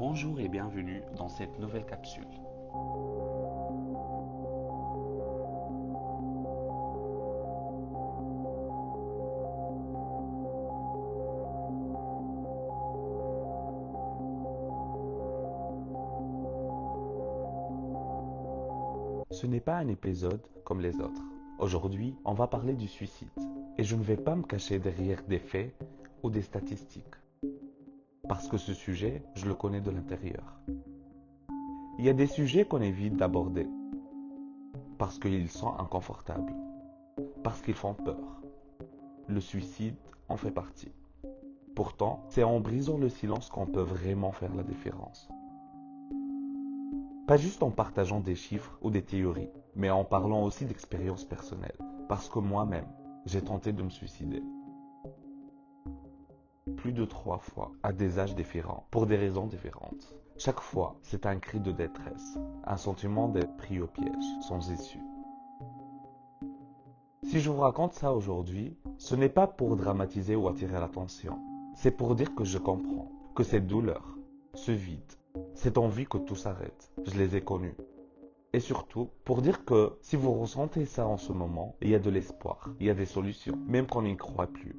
Bonjour et bienvenue dans cette nouvelle capsule. Ce n'est pas un épisode comme les autres. Aujourd'hui, on va parler du suicide. Et je ne vais pas me cacher derrière des faits ou des statistiques. Parce que ce sujet, je le connais de l'intérieur. Il y a des sujets qu'on évite d'aborder. Parce qu'ils sont inconfortables. Parce qu'ils font peur. Le suicide en fait partie. Pourtant, c'est en brisant le silence qu'on peut vraiment faire la différence. Pas juste en partageant des chiffres ou des théories, mais en parlant aussi d'expériences personnelles. Parce que moi-même, j'ai tenté de me suicider. Plus de 3 fois, à des âges différents, pour des raisons différentes. Chaque fois, c'est un cri de détresse, un sentiment d'être pris au piège, sans issue. Si je vous raconte ça aujourd'hui, ce n'est pas pour dramatiser ou attirer l'attention. C'est pour dire que je comprends, que cette douleur, ce vide, cette envie que tout s'arrête, je les ai connus. Et surtout, pour dire que si vous ressentez ça en ce moment, il y a de l'espoir, il y a des solutions, même quand on n'y croit plus.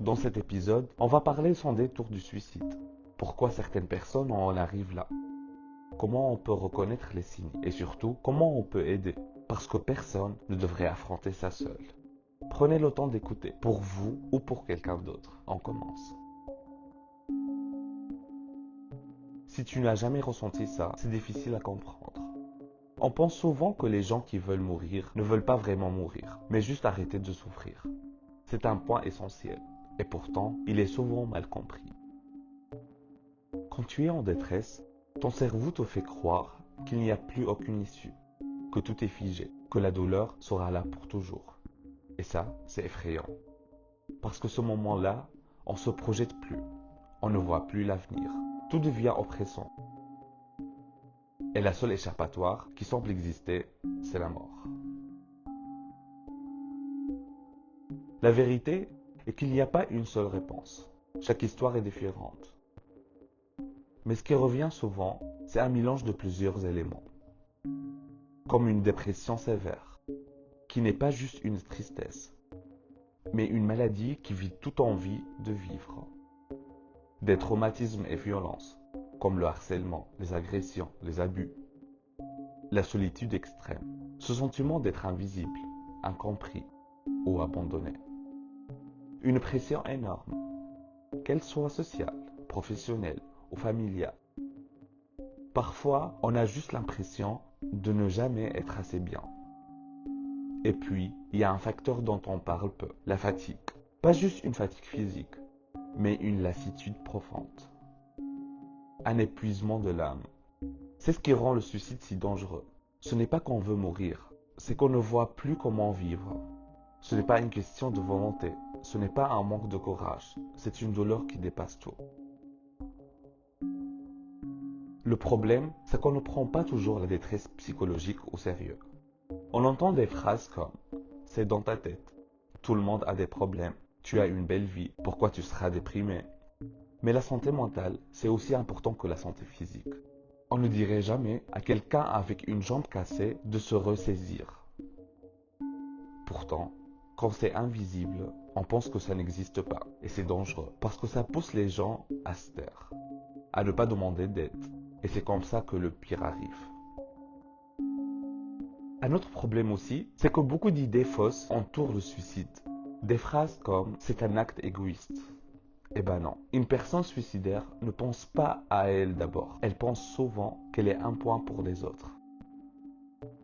Dans cet épisode, on va parler sans détour du suicide. Pourquoi certaines personnes en arrivent là? Comment on peut reconnaître les signes? Et surtout, comment on peut aider? Parce que personne ne devrait affronter ça seul. Prenez le temps d'écouter, pour vous ou pour quelqu'un d'autre. On commence. Si tu n'as jamais ressenti ça, c'est difficile à comprendre. On pense souvent que les gens qui veulent mourir ne veulent pas vraiment mourir, mais juste arrêter de souffrir. C'est un point essentiel, et pourtant, il est souvent mal compris. Quand tu es en détresse, ton cerveau te fait croire qu'il n'y a plus aucune issue, que tout est figé, que la douleur sera là pour toujours. Et ça, c'est effrayant. Parce que ce moment-là, on ne se projette plus, on ne voit plus l'avenir. Tout devient oppressant. Et la seule échappatoire qui semble exister, c'est la mort. La vérité est qu'il n'y a pas une seule réponse. Chaque histoire est différente. Mais ce qui revient souvent, c'est un mélange de plusieurs éléments. Comme une dépression sévère, qui n'est pas juste une tristesse, mais une maladie qui vide toute envie de vivre. Des traumatismes et violences, comme le harcèlement, les agressions, les abus. La solitude extrême, ce sentiment d'être invisible, incompris ou abandonné. Une pression énorme, qu'elle soit sociale, professionnelle ou familiale. Parfois, on a juste l'impression de ne jamais être assez bien. Et puis, il y a un facteur dont on parle peu, la fatigue. Pas juste une fatigue physique, mais une lassitude profonde. Un épuisement de l'âme. C'est ce qui rend le suicide si dangereux. Ce n'est pas qu'on veut mourir, c'est qu'on ne voit plus comment vivre. Ce n'est pas une question de volonté, ce n'est pas un manque de courage, c'est une douleur qui dépasse tout. Le problème, c'est qu'on ne prend pas toujours la détresse psychologique au sérieux. On entend des phrases comme « c'est dans ta tête »,« tout le monde a des problèmes »,« tu as une belle vie, pourquoi tu seras déprimé ?» Mais la santé mentale, c'est aussi important que la santé physique. On ne dirait jamais à quelqu'un avec une jambe cassée de se ressaisir. Pourtant, quand c'est invisible, on pense que ça n'existe pas. Et c'est dangereux, parce que ça pousse les gens à se taire, à ne pas demander d'aide. Et c'est comme ça que le pire arrive. Un autre problème aussi, c'est que beaucoup d'idées fausses entourent le suicide. Des phrases comme « c'est un acte égoïste ». Eh ben non, une personne suicidaire ne pense pas à elle d'abord. Elle pense souvent qu'elle est un point pour les autres.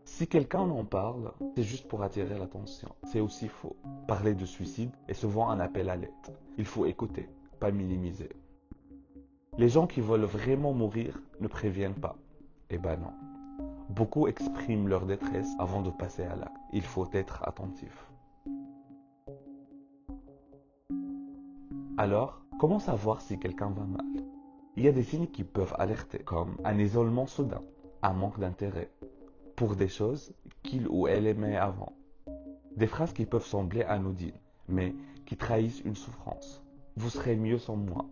Si quelqu'un en parle, c'est juste pour attirer l'attention. C'est aussi faux. Parler de suicide est souvent un appel à l'aide. Il faut écouter, pas minimiser. Les gens qui veulent vraiment mourir ne préviennent pas. Eh ben non. Beaucoup expriment leur détresse avant de passer à l'acte. Il faut être attentif. Alors, comment savoir si quelqu'un va mal? Il y a des signes qui peuvent alerter, comme un isolement soudain, un manque d'intérêt pour des choses qu'il ou elle aimait avant. Des phrases qui peuvent sembler anodines, mais qui trahissent une souffrance. Vous serez mieux sans moi.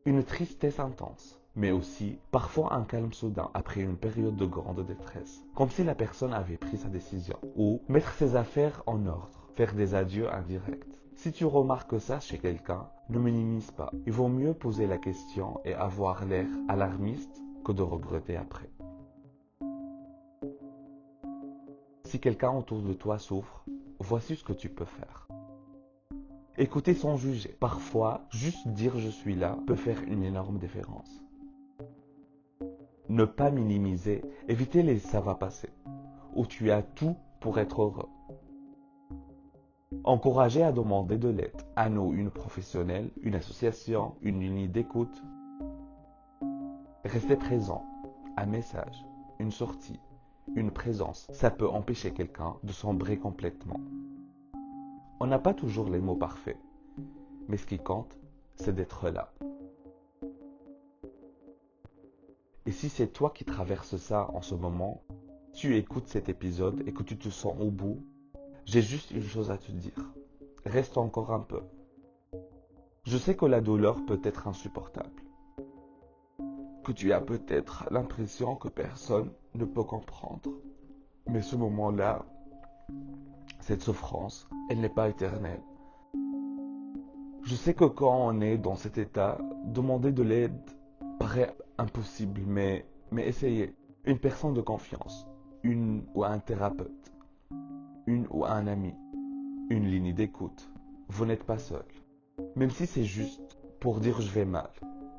Une tristesse intense, mais aussi parfois un calme soudain après une période de grande détresse, comme si la personne avait pris sa décision, ou mettre ses affaires en ordre, faire des adieux indirects. Si tu remarques ça chez quelqu'un, ne minimise pas. Il vaut mieux poser la question et avoir l'air alarmiste que de regretter après. Si quelqu'un autour de toi souffre, voici ce que tu peux faire. Écouter sans juger. Parfois, juste dire je suis là peut faire une énorme différence. Ne pas minimiser, éviter les ça va passer, où tu as tout pour être heureux. Encourager à demander de l'aide, un ou une professionnelle, une association, une ligne d'écoute. Rester présent, un message, une sortie, une présence, ça peut empêcher quelqu'un de sombrer complètement. On n'a pas toujours les mots parfaits, mais ce qui compte, c'est d'être là. Et si c'est toi qui traverses ça en ce moment, tu écoutes cet épisode et que tu te sens au bout, j'ai juste une chose à te dire. Reste encore un peu. Je sais que la douleur peut être insupportable. Que tu as peut-être l'impression que personne ne peut comprendre. Mais ce moment-là, cette souffrance, elle n'est pas éternelle. Je sais que quand on est dans cet état, demander de l'aide paraît impossible, mais essayez. Une personne de confiance, une ou un thérapeute, une ou un ami, une ligne d'écoute. Vous n'êtes pas seul. Même si c'est juste pour dire je vais mal,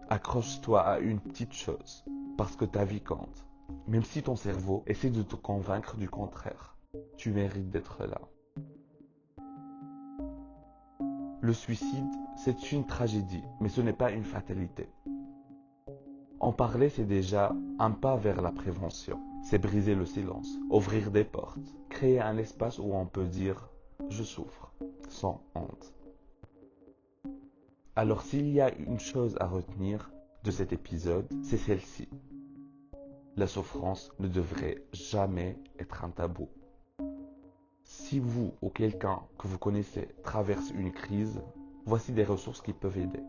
accroche-toi à une petite chose, parce que ta vie compte. Même si ton cerveau essaie de te convaincre du contraire, tu mérites d'être là. Le suicide, c'est une tragédie, mais ce n'est pas une fatalité. En parler, c'est déjà un pas vers la prévention. C'est briser le silence, ouvrir des portes, créer un espace où on peut dire « je souffre » sans honte. Alors s'il y a une chose à retenir de cet épisode, c'est celle-ci. La souffrance ne devrait jamais être un tabou. Si vous ou quelqu'un que vous connaissez traverse une crise, voici des ressources qui peuvent aider.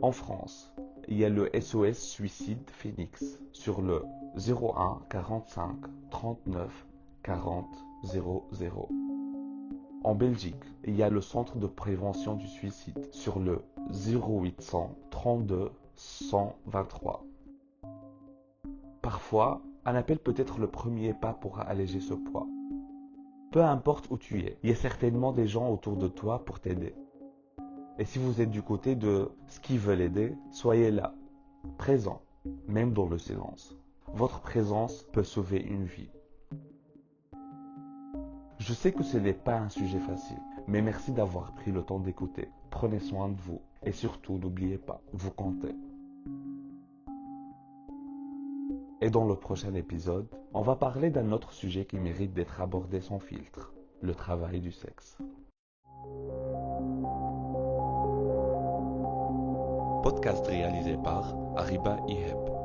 En France, il y a le SOS Suicide Phoenix sur le 01 45 39 40 00. En Belgique, il y a le Centre de prévention du suicide sur le 0800 32 123. Parfois, un appel peut être le premier pas pour alléger ce poids. Peu importe où tu es, il y a certainement des gens autour de toi pour t'aider. Et si vous êtes du côté de ce qui veulent aider, soyez là, présent, même dans le silence. Votre présence peut sauver une vie. Je sais que ce n'est pas un sujet facile, mais merci d'avoir pris le temps d'écouter. Prenez soin de vous et surtout n'oubliez pas, vous comptez. Et dans le prochain épisode, on va parler d'un autre sujet qui mérite d'être abordé sans filtre, le travail du sexe. Podcast réalisé par Ariba Iheb.